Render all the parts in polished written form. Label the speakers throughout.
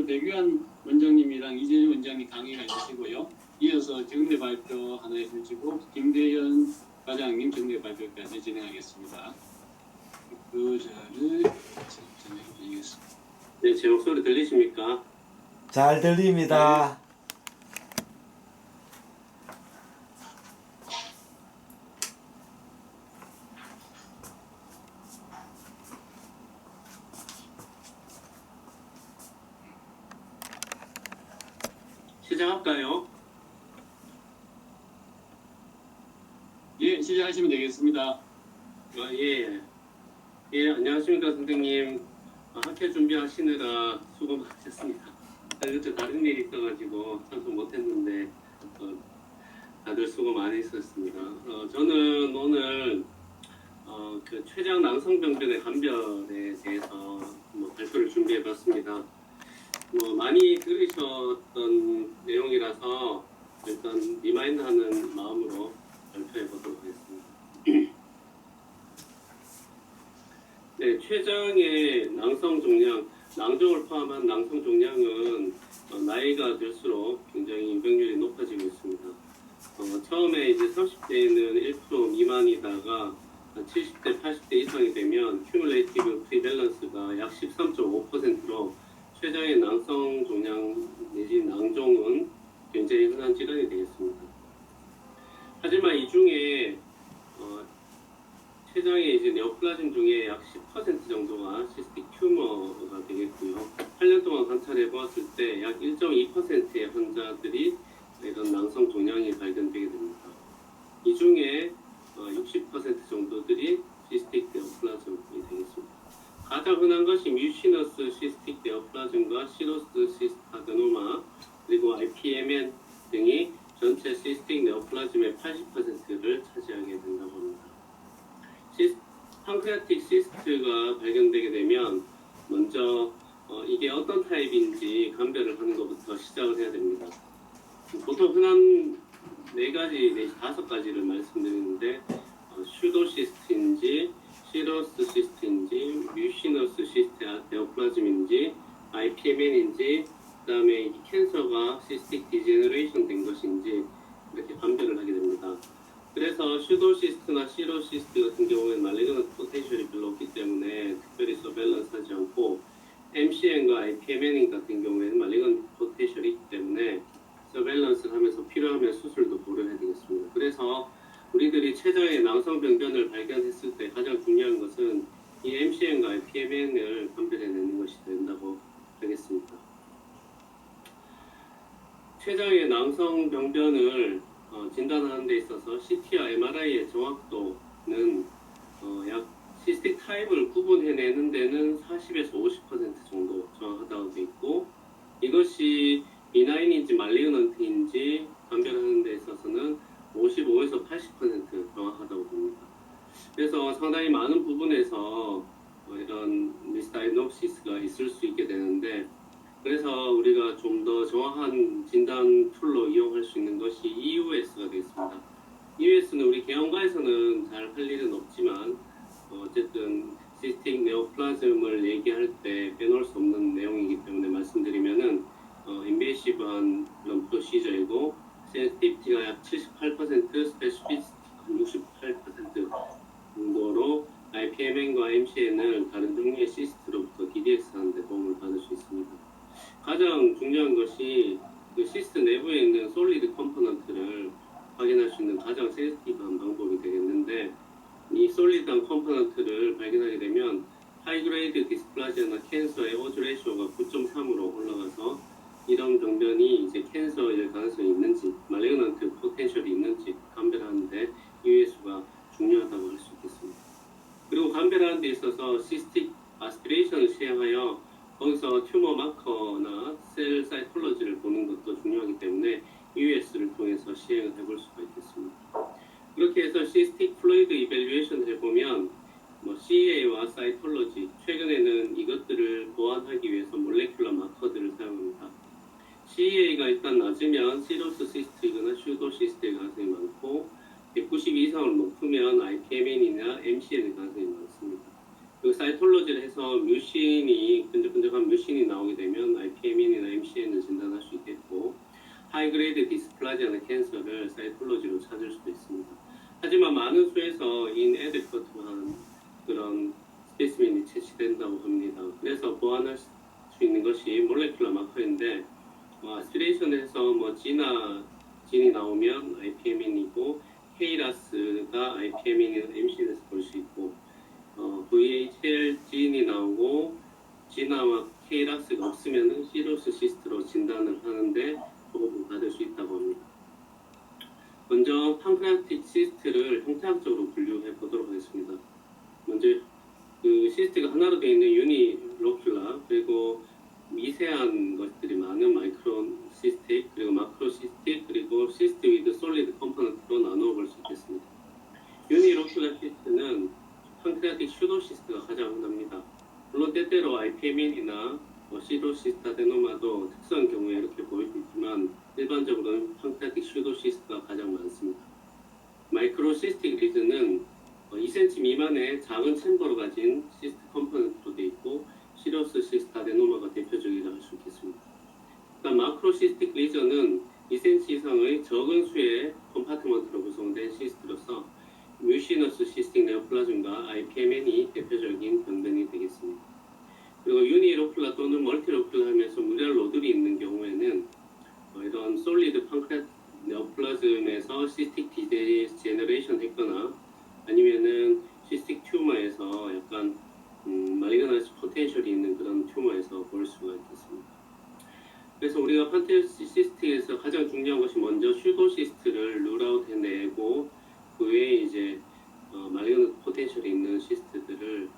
Speaker 1: 오늘 백유한 원장님이랑 이재준 원장님 강의가 있으시고요. 이어서 정례 발표 하나 해주시고 김대현 과장님 정례 발표까지 진행하겠습니다. 그 자를 진행드리겠습니다.
Speaker 2: 네, 제 목소리 들리십니까?
Speaker 3: 잘 들립니다.
Speaker 2: 시작할까요?
Speaker 1: 예, 시작하시면 되겠습니다.
Speaker 2: 예. 예, 안녕하십니까, 선생님. 학회 준비하시느라 수고 많으셨습니다. 그때 다른 일이 있어가지고 참석 못했는데 다들 수고 많이 했었습니다. 저는 오늘 그 췌장 낭성병변의 감별에 대해서 발표를 준비해봤습니다. 많이 들으셨던 내용이라서 일단 리마인드하는 마음으로 발표해보도록 하겠습니다. 네, 췌장의 낭성 종양, 낭종을 포함한 낭성 종양은 나이가 들수록 굉장히 인병률이 높아지고 있습니다. 처음에 이제 30대에는 1% 미만이다가 70대, 80대 이상이 되면 큐뮬레이티브 프리밸런스가 약 13.5%로 췌장의 낭성 종양 내지 낭종은 굉장히 흔한 질환이 되겠습니다. 하지만 이 중에 췌장의 이제 네오플라즘 중에 약 10% 정도가 시스틱 튜머가 되겠고요. 8년 동안 관찰해 보았을 때 약 1.2%의 환자들이 이런 낭성 종양이 발견되게 됩니다. 이 중에 60% 정도들이 시스틱 네오플라즘이 되겠습니다. 가장 흔한 것이 뮤시너스 시스틱 네오플라즘과 시로스 시스트 아데노마 그리고 IPMN 등이 전체 시스틱 네오플라즘의 80%를 차지하게 된다고 합니다. 판크레아틱 시스트가 발견되게 되면 먼저 이게 어떤 타입인지 감별을 하는 것부터 시작을 해야 됩니다. 보통 흔한 4가지 내지 5가지를 말씀드리는데 슈도시스트인지 시로스 시스트인지 뮤시너스 시스트 네오플라즘인지 IPMN인지 그다음에 이 캔서가 시스틱 디제너레이션 된 것인지 이렇게 감별을 하게 됩니다. 그래서 슈도시스트나 시로시스트 같은 경우에는 말리그넌트 포텐셜이 별로 없기 때문에 특별히 서베일런스 하지 않고 MCN과 IPMN 같은 경우에는 말리그넌트 포텐셜이 있기 때문에 서베일런스를 하면서 필요하면 수술도 고려해야 되겠습니다. 그래서 우리들이 췌장의 낭성병변을 발견했을 때 가장 중요한 것은 이 MCN과 IPMN을 판별해내는 것이 된다고 하겠습니다. 췌장의 낭성병변을 진단하는 데 있어서 CT와 MRI의 정확도는 약 시스틱 타입을 구분해내는 데는 40에서 50% 정도 정확하다고 되어 있고 이것이 비나인인지 말리그넌트인지 감별하는 데 있어서는 55에서 80% 정확하다고 봅니다. 그래서 상당히 많은 부분에서 이런 미스다이노시스가 있을 수 있게 되는데 그래서 우리가 좀 더 정확한 진단 툴로 이용할 수 있는 것이 EUS가 되겠습니다. EUS는 우리 개원가에서는 잘 할 일은 없지만 어쨌든 시스틱 네오플라즘을 얘기할 때 빼놓을 수 없는 내용이기 때문에 말씀드리면은 인베이시브한 그런 프로시저이고 센시티비티가 약 78%, 스페시피시티가 68% 정도로 IPMN과 MCN을 다른 종류의 시스트로부터 DDX 하는 데 도움을 받을 수 있습니다. 가장 중요한 것이 그 시스트 내부에 있는 솔리드 컴포넌트를 확인할 수 있는 가장 센시티브한 방법이 되겠는데 이 솔리드한 컴포넌트를 발견하게 되면 하이그레이드 디스플라지아나 캔서의 오즈 레이쇼가 9.3으로 올라가서 이런 병변이 이제 캔서일 가능성이 있는지 말리그넌트 포텐셜이 있는지 감별하는데 EUS가 중요하다고 할 수 있겠습니다. 그리고 감별하는 데 있어서 시스틱 아스피레이션을 시행하여 거기서 튜머 마커나 셀 사이톨로지를 보는 것도 중요하기 때문에 EUS를 통해서 시행을 해볼 수가 있겠습니다. 그렇게 해서 시스틱 플루이드 이밸류에이션을 해보면 CEA와 사이톨로지, 최근에는 이것들을 보완하기 위해서 몰레큘러 마커들을 사용합니다. CEA가 일단 낮으면 시로스 시스트이거나 슈도 시스트의 가능성이 많고 190 이상을 높으면 IPMN이나 MCN의 가능성이 많습니다. 그 사이톨로지를 해서 뮤신이 끈적끈적한 뮤신이 나오게 되면 IPMN이나 발생하지 않은 캔서를 사이톨로지로 찾을 수도 있습니다. 하지만 많은 수에서 inadequate한 그런 스페시멘이 채취된다고 합니다. 그래서 보완할 수 있는 것이 몰레큘러 마커인데 아스피레이션에서 뭐 진이 나오면 IPM인이고 KRAS가 IPM인 MCN에서 볼 수 있고 VHL 진이 나오고 진화와 KRAS가 없으면 시로스 시스트로 진단을 하는데 도움을 받을 수 있다고 합니다. 먼저 판크레아틱 시스트를 형태학적으로 분류해 보도록 하겠습니다. 먼저 그 시스트가 하나로 되어 있는 유니로큘라, 그리고 미세한 것들이 많은 마이크로 시스틱, 그리고 마크로 시스틱, 그리고 시스트 위드 솔리드 컴포넌트로 나누어 볼 수 있겠습니다. 유니로큘라 시스트는 판크레아틱 슈도시스트가 가장 흔합니다. 물론 때때로 IPM인이나 시로시스트 아데노마도 특수한 경우에 이렇게 보일 수 있지만 일반적으로는 판크레아틱 슈도시스트가 가장 많습니다. 마이크로시스틱 리즈는 2cm 미만의 작은 챔버로 가진 시스트 컴포넌트로 되어 있고 시로스 시스트 아데노마가 대표적이라 할 수 있겠습니다. 그다음 마크로시스틱 리저는 2cm 이상의 적은 수의 컴파트먼트로 구성된 시스트로서 뮤시너스 시스틱 네오플라즘과 IPMN이 대표적인 변변이 되겠습니다. 그리고 유니로큘라 또는 멀티로큘라 하면서 무리한 로들이 있는 경우에는 이런 솔리드 판크레아틱 네오플라즘에서 시스틱 디제너레이션 했거나 아니면은 시스틱 튜머에서 약간 말리그너스 포텐셜이 있는 그런 튜머에서 볼 수가 있겠습니다. 그래서 우리가 판테시스트에서 가장 중요한 것이 먼저 슈도시스트를 룰아웃 해내고 그 외에 이제 말리그너스 포텐셜이 있는 시스트들을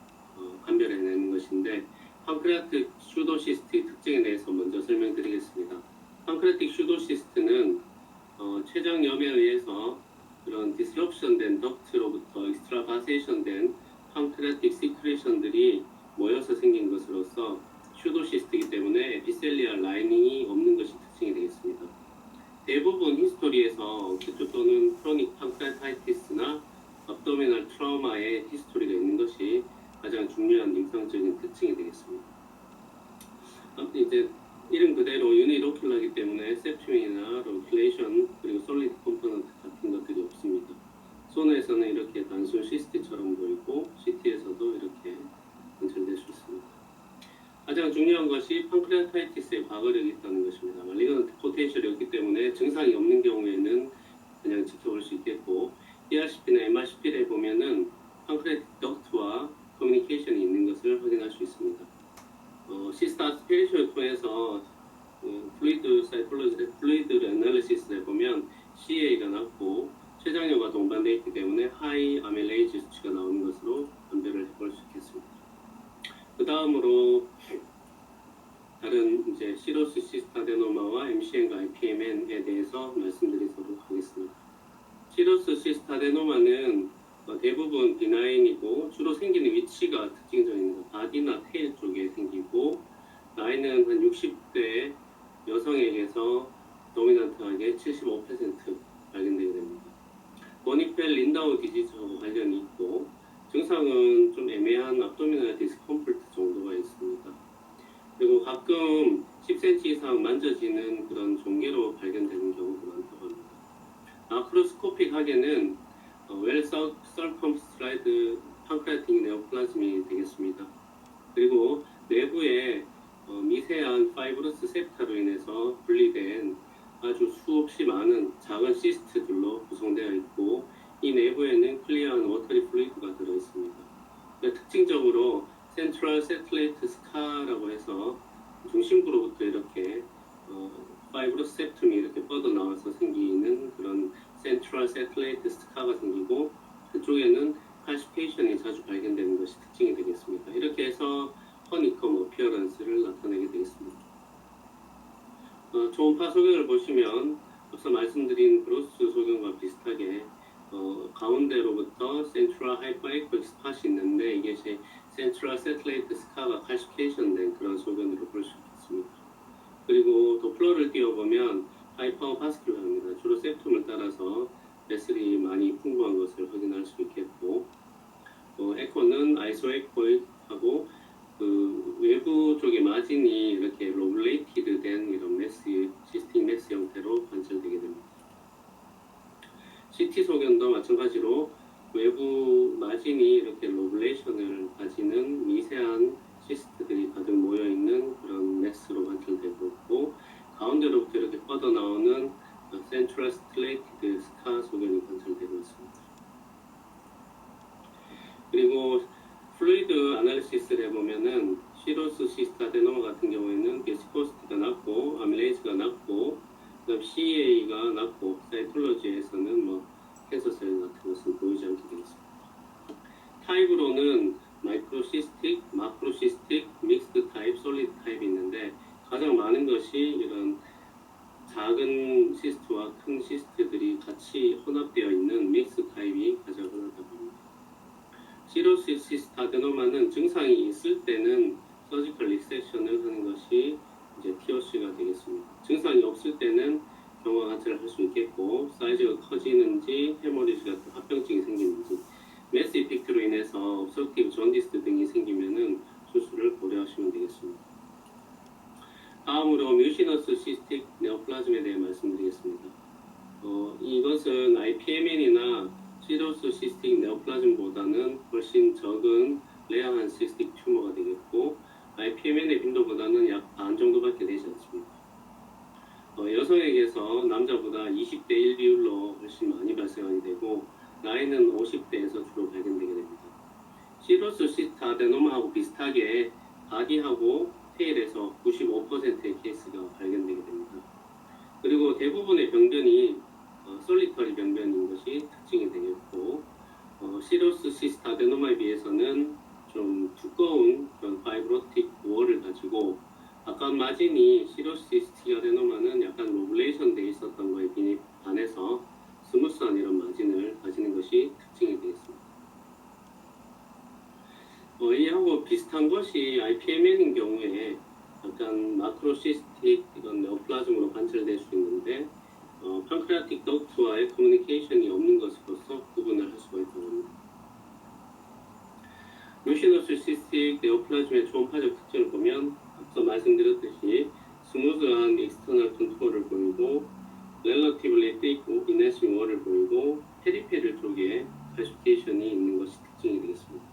Speaker 2: 판별해내는 것인데 판크레아틱 슈도시스트의 특징에 대해서 먼저 설명드리겠습니다. 판크레아틱 슈도시스트는 췌장염에 의해서 그런 디스럽션된 덕트로부터 익스트라바세이션된 판크레아틱 시크레이션들이 모여서 생긴 것으로서 슈도시스트이기 때문에 에피셀리알 라이닝이 없는 것이 특징이 되겠습니다. 대부분 히스토리에서 기초 또는 크로닉 판크레아타이티스나 abdominal 트라우마의 히스토리가 있는 것이 가장 중요한 임상적인 특징이 되겠습니다. 이제 이름 그대로 유니로큘라이기 때문에 septum이나 로큘레이션 그리고 솔리드 컴포넌트 같은 것들이 없습니다. 손에서는 이렇게 단순 시스트처럼 보이고 CT에서도 이렇게 관찰될 수 있습니다. 가장 중요한 것이 판크레아타이티스의 과거력이 있다는 것입니다. 말리그넌트 포텐셜이 없기 때문에 증상이 없는 경우에는 그냥 지켜볼 수 있겠고 ERCP나 MRCP를 보면은 판크레아틱 덕트와 커뮤니케이션이 있는 것을 확인할 수 있습니다. 시스트 아스피레이션을 통해서 플루이드 사이콜로지, 플루이드 애널리시스를 보면 CA가 낮고 췌장염과 동반되어 있기 때문에 하이 아밀레이즈 수치가 나오는 것으로 판별을 해볼 수 있겠습니다. 그 다음으로 다른 이제 시로스 시스트 아데노마와 MCN과 IPMN에 대해서 말씀드리도록 하겠습니다. 시로스 시스트 아데노마는 대부분 비나인이고 주로 생기는 위치가 특징적입니다. 바디나 테일 쪽에 생기고 나이는 한 60대 여성에게서 도미넌트하게 75% 발견되게 됩니다. 버니펠 린다우 디지즈하고 관련이 있고 증상은 좀 애매한 압도미널 디스컴포트 정도가 있습니다. 그리고 가끔 10cm 이상 만져지는 그런 종괴로 발견되는 경우도 많다고 합니다. 마크로스코픽하게는 웰 서컴스트라이드 판크레아틱 네오플라즘이 되겠습니다. 그리고 내부에 미세한 파이브러스 septa로 인해서 분리된 아주 수없이 많은 작은 시스트들로 구성되어 있고 이 내부에는 클리어한 워터리 플루이드가 들어있습니다. 특징적으로 센트럴 세틀레이트 스카라고 해서 중심부로부터 이렇게 파이브러스 septum이 이렇게 뻗어나와서 생기는 그런 센트럴 세틀레이트 스카가 생기고 그쪽에는 칼시페이션이 자주 발견되는 것이 특징이 되겠습니다. 이렇게 해서 허니컴 어피어런스를 나타내게 되겠습니다. 초음파 소견을 보시면 앞서 말씀드린 브로스 소견과 비슷하게 가운데로부터 센트럴 하이퍼 에코 스팟이 있는데 이게 센트럴 세틀레이트 스카가 칼시페이션 된 그런 소견으로 볼 수 있습니다. 그리고 도플러를 띄워보면 하이퍼 바스큘러입니다. 주로 septum을 따라서 베슬이 많이 풍부한 것을 확인할 수 있겠고 에코는 아이소에코하고 그 외부 쪽의 마진이 이렇게 로블레이티드 된 이런 매스, 시스틱 매스 형태로 관찰되게 됩니다. 마찬가지로 외부 마진이 이렇게 로블레이션을 가지는 미세한 시스트들이 가득 모여있는 그런 맥스로 관찰되고 있고, 가운데로부터 이렇게 뻗어나오는 센트럴 스트레이티드 스카 소견이 관찰되고 있습니다. 그리고 플루이드 아날리시스를 해보면은 시로스 시스타데노마 같은 경우에는 비스코시티가 낮고 아밀레이즈가 낮고, 그다음 CA가 낮고, 사이톨로지에서는 뭐 캔서셀 같은 것은 보이지 않게 되겠습니다. 타입으로는 마이크로시스틱, 마크로시스틱, 믹스드 타입, 솔리드 타입이 있는데, 가장 많은 것이 이런 작은 시스트와 큰 시스트들이 같이 혼합되어 있는 믹스 타입이 가장 흔하다고 합니다. 시로스 시스타데노마는 증상이 있을 때는 서지컬 릭섹션을 하는 것이 이제 POC가 되겠습니다. 증상이 없을 때는 경화 관찰을 할 수 있겠고, 사이즈가 커지는지, 헤모리지 같은 합병증이 생기는지, 매스 이펙트로 인해서 옵서티브 존디스 등이 생기면은 수술을 고려하시면 되겠습니다. 다음으로 뮤시너스 시스틱 네오플라즘에 대해 말씀드리겠습니다. 이것은 IPMN이나 시로스 시스틱 네오플라즘보다는 훨씬 적은 레어한 시스틱 튜머가 되겠고, IPMN의 빈도보다는 약 반 정도밖에 되지 않습니다. 여성에게서 남자보다 20대 1 비율로 훨씬 많이 발생하게 되고, 나이는 50대에서 주로 발견되게 됩니다. 시로스 시스타데노마하고 비슷하게 바디하고 테일에서 95%의 케이스가 발견되게 됩니다. 그리고 대부분의 병변이 솔리터리 병변인 것이 특징이 되겠고, 시로스 시스타데노마에 비해서는 좀 두꺼운 그런 파이브로틱 월을 가지고, 아까 마진이 시로스 시스타데노마는 약간 로블레이션 돼 있었던 거에 반해서 스무스한 이런 마진을 가지는 것이 특징이 되겠습니다. 이하고 비슷한 것이 IPMN인 경우에 약간 마크로시스틱 이런 네오플라즘으로 관찰될 수 있는데, 판크레아틱 덕트와의 커뮤니케이션이 없는 것으로서 구분을 할 수가 있다고 합니다. 뮤시너스 시스틱 네오플라즘의 초음파적 특징을 보면 앞서 말씀드렸듯이 스무즈한 익스터널 컨트롤을 보이고, 렐러티블리 띠고 이네싱 월을 보이고, 페리페럴 쪽에 칼시피케이션이 있는 것이 특징이 되겠습니다.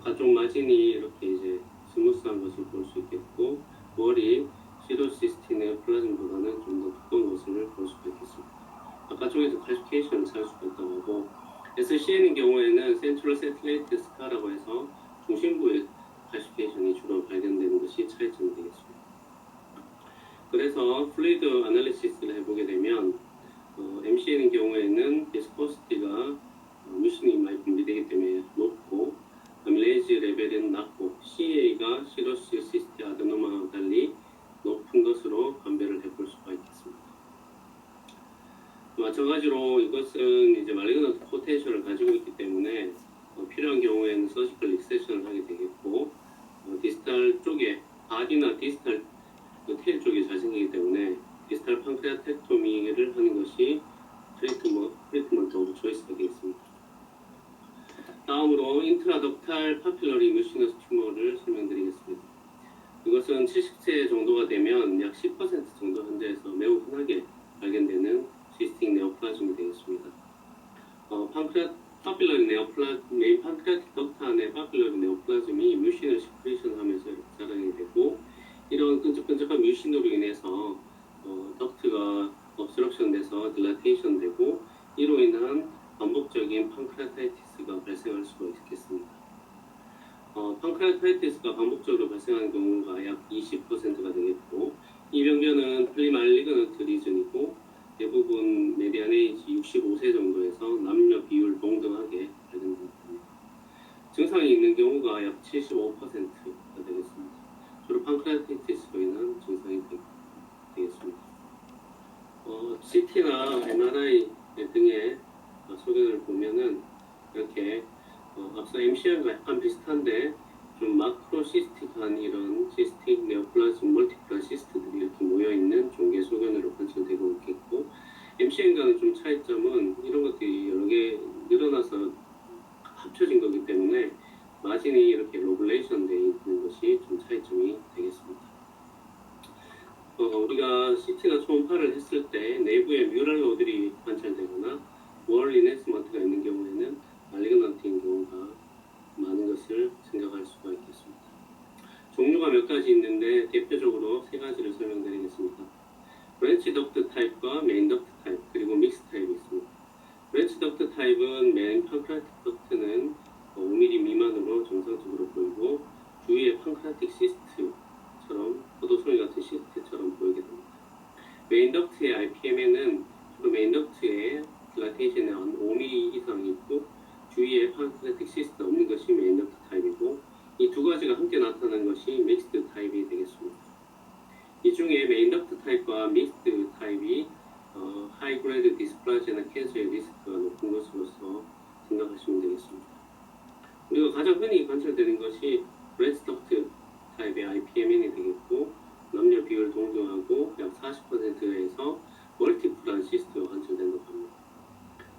Speaker 2: 가쪽 마진이 이렇게 이제 스무스한 것을 볼 수 있겠고, 월이 시로시스틱 네오플라즘보다는 좀 더 두꺼운 것을 볼 수가 있겠습니다. 바깥쪽에서 칼시피케이션을 찾을 수가 있다고 하고, SCN인 경우에는 센트럴 세틀레이트 스카라고 해서 중심부에 칼시피케이션이 주로 발견되는 것이 차이점이 되겠습니다. 그래서 플루이드 아날리시스를 해보게 되면 MCN인 경우에는 비스코시티가 뮤신이 많이 분비되기 때문에 높고, 아밀레이즈 레벨은 낮고, CA가 시로스 시스틱 아데노마와 달리 높은 것으로 감별을 해볼 수가 있겠습니다. 마찬가지로 이것은 이제 말리그넌트 포텐셜을 가지고 있기 때문에 필요한 경우에는 서지컬 릭세션을 하게 되겠고, 디스탈 쪽에 바디나 디스탈 테일 쪽에 잘 생기기 때문에 디스탈 판크레아텍토미를 하는 것이 트리트먼트 오브 초이스가 되겠습니다. 다음으로 인트라덕탈 파필러리 뮤시너스 튜머를 설명드리겠습니다. 이것은 70세 정도가 되면 약 10% 정도 환자에서 매우 흔하게 발견되는 시스틱 네오플라즘이 되겠습니다. 파필러리 메인 판크레아틱 덕트 안에 파필러리 네오플라즘이 뮤신을 시크리션 하면서 자라게 되고, 이런 끈적끈적한 뮤신으로 인해서 덕트가 obstruction 돼서 dilation 되고, 이로 인한 반복적인 판크레아타이티스가 발생할 수가 있겠습니다. 판크레아타이티스가 반복적으로 발생하는 경우가 약 20%가 되겠고, 이 병변은 플리말리그넌트 리즌이고, 대부분 메디안 에이지 65세 정도에서 남녀 비율 동등하게 발견됩니다. 증상이 있는 경우가 약 75%가 되겠습니다. 주로 판크레아타이티스로 인한 증상이 되겠습니다. CT나 MRI 등의 소견을 보면은 이렇게 앞서 MCR과 약간 비슷한데 좀 마크로시스틱한 이런 시스틱 네오플라즘 멀티플 시스트들이 이렇게 모여있는 종계 소견으로 관찰되고 있겠고, MCN과는 좀 차이점은 이런 것들이 여러 개 늘어나서 합쳐진 거기 때문에 마진이 이렇게 로블레이션 되어 있는 것이 좀 차이점이 되겠습니다. 우리가 CT나 초음파를 했을 때 내부에 뮤랄 노들이 관찰되거나 월 이네스먼트가 있는 경우에는 말리그넌트인 경우가 많은 것을 생각할 수가 있겠습니다. 종류가 몇 가지 있는데 대표적으로 세 가지를 설명드리겠습니다. 브랜치 덕트 타입과 메인 덕트 타입 그리고 믹스 타입이 있습니다. 브랜치 덕트 타입은 메인 펑크라틱 덕트는 5mm 미만으로 정상적으로 보이고 주위에 펑크라틱 시스트처럼 포도송이 같은 시스트처럼 보이게 됩니다. 메인 덕트의 RPM에는 주로 메인 덕트의 dilatation이 한 5mm 이상 있고 주위에 펑크라틱 시스트 없는 것이 메인 덕트 타입이고 이 두 가지가 함께 나타나는 것이 믹스드 타입이 되겠습니다. 이 중에 메인 덕트 타입과 믹스드 타입이 하이 그레이드 디스플라지아나 캔서의 리스크가 높은 것으로서 생각하시면 되겠습니다. 우리가 가장 흔히 관찰되는 것이 브랜치 덕트 타입의 IPMN이 되겠고 남녀 비율 동등하고 약 40%에서 멀티플한 시스트가 관찰된다고 합니다.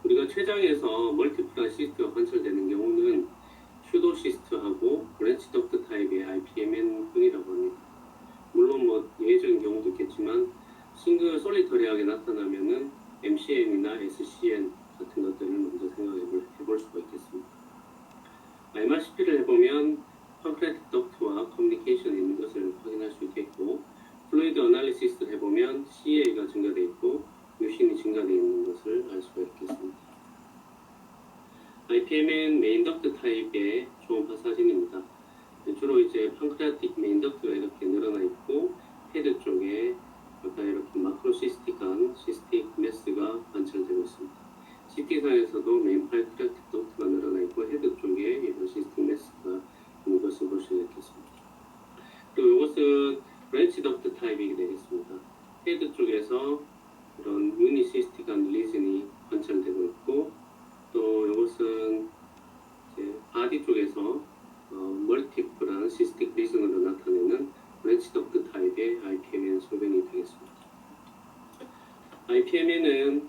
Speaker 2: 우리가 췌장에서 멀티플한 시스트가 관찰되는 경우는 슈도 시스트하고 브랜치 덕트 타입의 IPMN 뿐이라고 합니다. 물론 예외적인 경우도 있겠지만 싱글 솔리터리하게 나타나면은 MCN이나 SCN 같은 것들을 먼저 생각해볼 수가 있겠습니다. MRCP를 해보면 펑크라틱 덕트와 커뮤니케이션이 있는 것을 확인할 수 있겠고 플루이드 어널리시스를 해보면 CA가 증가되어 있고 유신이 증가되어 있는 것을 알 수가 있겠습니다. IPMN 메인 덕트 타입의 초음파 사진입니다. 주로 이제 펑크라틱 메인 덕트가 이렇게 늘어나 있고 헤드 쪽에 약간 이렇게 마크로시스틱한 시스틱 매스가 관찰되고 있습니다. CT상에서도 메인 펑크라틱 덕트가 늘어나 있고 헤드 쪽에 이런 시스틱 매스가 있는 것을 볼 수 있겠습니다. 그리고 이것은 브랜치 덕트 타입이 되겠습니다. 헤드 쪽에서 이런 유니시스틱한 리즌이 관찰되고 있고 또 이것은 이제 바디 쪽에서 멀티플한 시스틱 리즌으로 나타내는 브랜치 덕트 타입의 IPMN 소변이 되겠습니다. IPMN은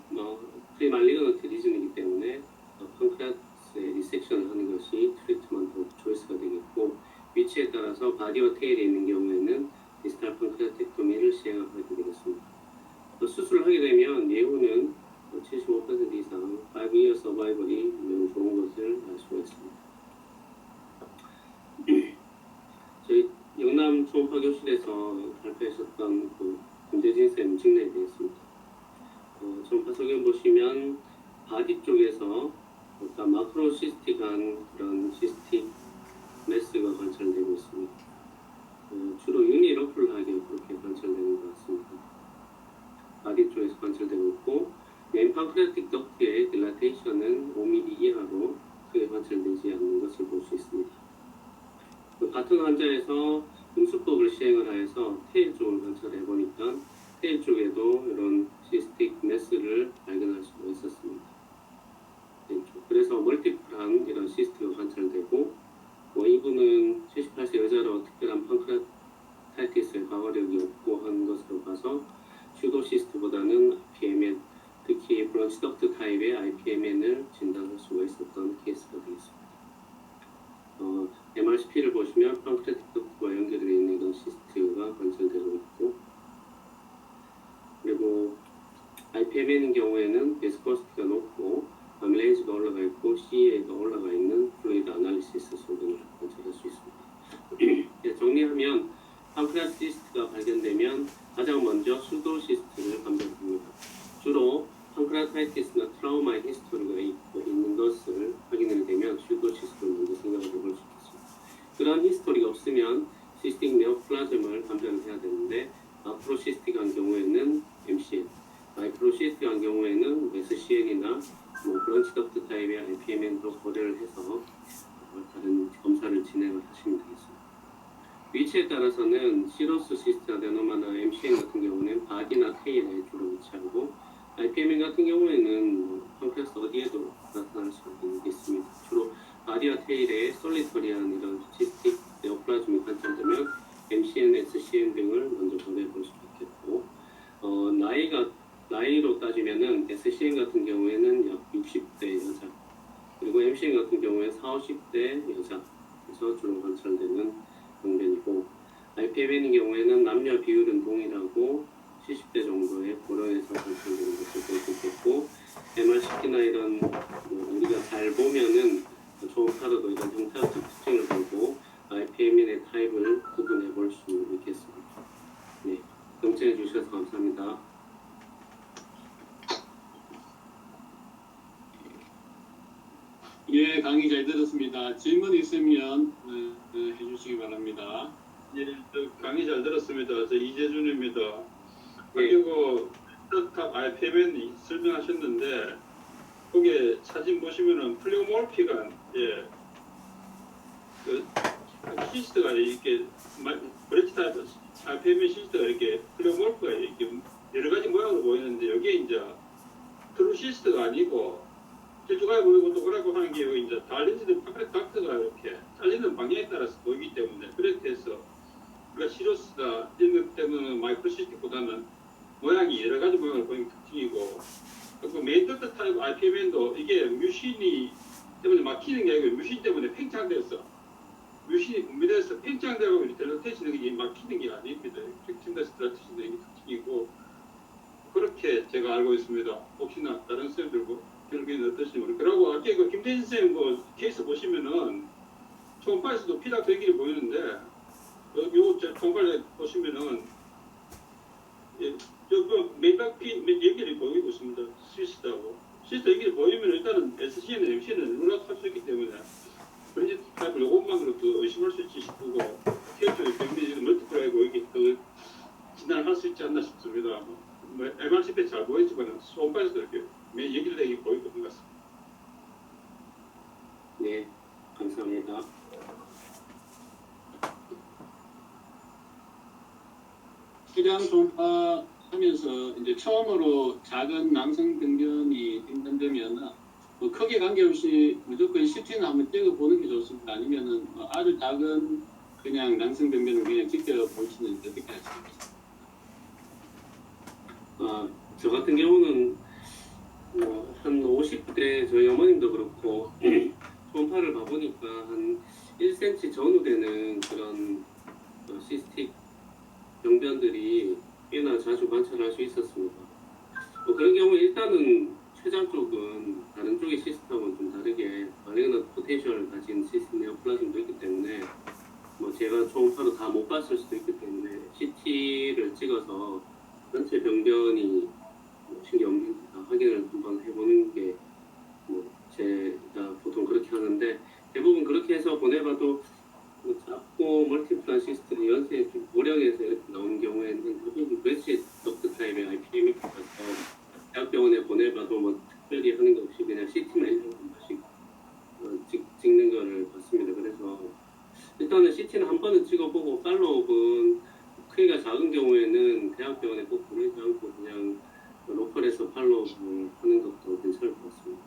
Speaker 2: 프리말리그넌트 리즌이기 때문에 펑크라스의 리섹션을 하는 것이 트리트먼트 오브 초이스가 되겠고 위치에 따라서 바디와 테일에 있는 경우에는 디스탈 펑크라텍토미를 시행하게 되겠습니다. 수술을 하게 되면 예후는 75% 이상 5-year 서바이벌이 매우 좋은 것을 알 수가 있습니다. 저희 영남 초음파 교실에서 발표하셨던 김대진 쌤 증례에 되겠습니다. 초음파 소견 보시면 바디 쪽에서 마크로시스틱한 그런 시스틱 매스가 관찰되고 있습니다. 주로 유니러플하게 그렇게 관찰되는 것 같습니다. 바디 쪽에서 관찰되고 있고 메인 펑크라틱 덕트의 딜라테이션은 5mm 이하로 크게 관찰되지 않는 것을 볼 수 있습니다. 같은 환자에서 음수법을 시행을 하여서 테일 쪽을 관찰해 보니까 테일 쪽에도 이런 시스틱 매스를 발견할 수가 있었습니다. 그래서 멀티플한 이런 시스트가 관찰되고 이분은 78세 여자로 특별한 펑크라타이티스의 과거력이 없고 한 것으로 봐서 슈도 시스트보다는 IPMN, 특히 브런치 덕트 타입의 IPMN을 진단할 수가 있었던 케이스가 되겠습니다. MRCP를 보시면 펑크라틱 덕트와 연결되어 있는 이런 시스트가 관찰되고 있고 그리고 IPMN인 경우에는 베스코시티가 높고 아밀레이즈가 올라가 있고 CA가 올라가 있는 플루이드 아날리시스 소견을 관찰할 수 있습니다. 정리하면 펑크라티스트가 발견되면 가장 먼저 수도 시스트를 판별합니다. 주로 펑크라타이티스나 트라우마의 히스토리가 있는 것을 확인이 되면 수도 시스트를 먼저 생각해 볼 수 있습니다. 그런 히스토리가 없으면 시스틱 네오플라즘을 판별을 해야 되는데 마크로시스틱한 경우에는 MCN, 마이크로시스틱한 경우에는 SCN이나 브런치 덕트 타입의 IPMN으로 고려를 해서 다른 검사를 진행을 하시면 되겠습니다. 위치에 따라서는 시로스 시스트 아데노마나 MCN 같은 경우는 바디나 테일에 주로 위치하고 IPMN 같은 경우에는 펑크라스 어디에도 나타날 수 있습니다. 주로 바디와 테일에 솔리터리한 이런 시스틱 네오플라즘이 관찰되면 MCN, SCN 등을 먼저 고려해 볼 수 있겠고 나이로 따지면은 SCN 같은 경우에는 약 60대 여자 그리고 MCN 같은 경우에 40, 50대 여자에서 주로 관찰되는 병변이고 IPMN인 경우에는 남녀 비율은 동일하고 70대 정도의 고령에서 관찰되는 것을 볼 수 있겠고 MRCP나 이런 보면은 초음파로도 이런 형태적 특징을 보고 IPMN의 타입을 구분해 볼 수 있겠습니다. 네, 경청해 주셔서 감사합니다.
Speaker 1: 예, 강의 잘 들었습니다. 질문 있으면 해주시기 바랍니다.
Speaker 4: 예, 저 강의 잘 들었습니다. 저 이재준입니다.
Speaker 2: 네.
Speaker 4: 그리고 탑 IPMN 설명하셨는데 거기에 사진 보시면은 플레오몰피간 그 시스트가 이렇게 브레치 타입 IPMN 시스트가 이렇게 플레오몰피가 이렇게 여러 가지 모양으로 보이는데 여기에 이제 트루 시스트가 아니고 길쭉하게 보이고 동그랗고 하는 게 여기 이제 달린지는 파크레 닥트가 이렇게 잘리는 방향에 따라서 보이기 때문에 그렇게 해서 우리가 시로스나 이런 것 때문에 마이크로시스틱보다는 모양이 여러 가지 모양을 보이는 특징이고 그 메인 덕트 타입 IPMN도 이게 뮤신이 때문에 막히는 게 아니고 뮤신 때문에 팽창돼서 뮤신이 분비돼서 팽창되고 델라테이션이 게 막히는 게 아닙니다. 팽창돼서 델라테이션도 이게 특징이고 그렇게 제가 알고 있습니다. 혹시나 다른 쌤들고 결국에는 어떠신지 모르겠고 그리고 아까 그 김대진 쌤 그 케이스 보시면은 초음파에서도 피닥 연기를 보이는데 요 초음파를 보시면은 저 매박피 연기를 보이고 있습니다. 시스트하고 시스트 연기를 보이면 일단은 SC는 MC는 누락할 수 있기 때문에 브리지 타입을 요것만으로도 의심할 수 있지 싶고 케이스의 병리지는 멀티플라이고 이게 더 진단할 수 있지 않나 싶습니다. MRCP 잘 보이지만 초음파에서도 이렇게 연기력이 보이고 있는 것 같습니다.
Speaker 2: 네, 감사합니다.
Speaker 1: 수량 초음파 하면서 이제 처음으로 작은 남성 병변이 진단되면은 뭐 크게 관계없이 무조건 CT는 한번 찍어보는 게 좋습니다. 아니면은 아주 작은 그냥 남성 병변을 그냥 직접 보시는지 어떻게 하십니까?
Speaker 2: 저 같은 경우는 한 50대 저희 어머님도 그렇고 초음파를 봐보니까 한 1cm 전후 되는 그런 시스틱 병변들이 꽤나 자주 관찰할 수 있었습니다. 그런 경우에 일단은 췌장 쪽은 다른 쪽의 시스템하고는 좀 다르게 발레그너 포텐셜을 가진 시스템 네오플라즘도 있기 때문에 제가 초음파로 다 못 봤을 수도 있기 때문에 CT를 찍어서 전체 병변이 무엇인 게 없는지 다 확인을 한번 해보는 게 제가 보통 그렇게 하는데 대부분 그렇게 해서 보내봐도 작고 멀티플란 시스템 연세 좀 고령에서 이렇게 나오는 경우에는 대부분 브레치 덕트 타입의 IPM이라서 대학병원에 보내봐도 특별히 하는 거 없이 그냥 CT만 1년 한 번씩 찍는 거를 봤습니다. 그래서 일단은 CT는 한 번은 찍어보고 팔로우업은 크기가 작은 경우에는 대학병원에 꼭 보내지 않고 그냥 로컬에서 팔로우업을 하는 것도 괜찮을 것 같습니다.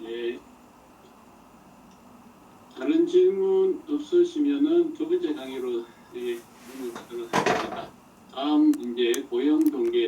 Speaker 1: 예. 다른 질문 없으시면은 두 번째 강의로 넘어가도록 하겠습니다. 다음 이제 고용 동계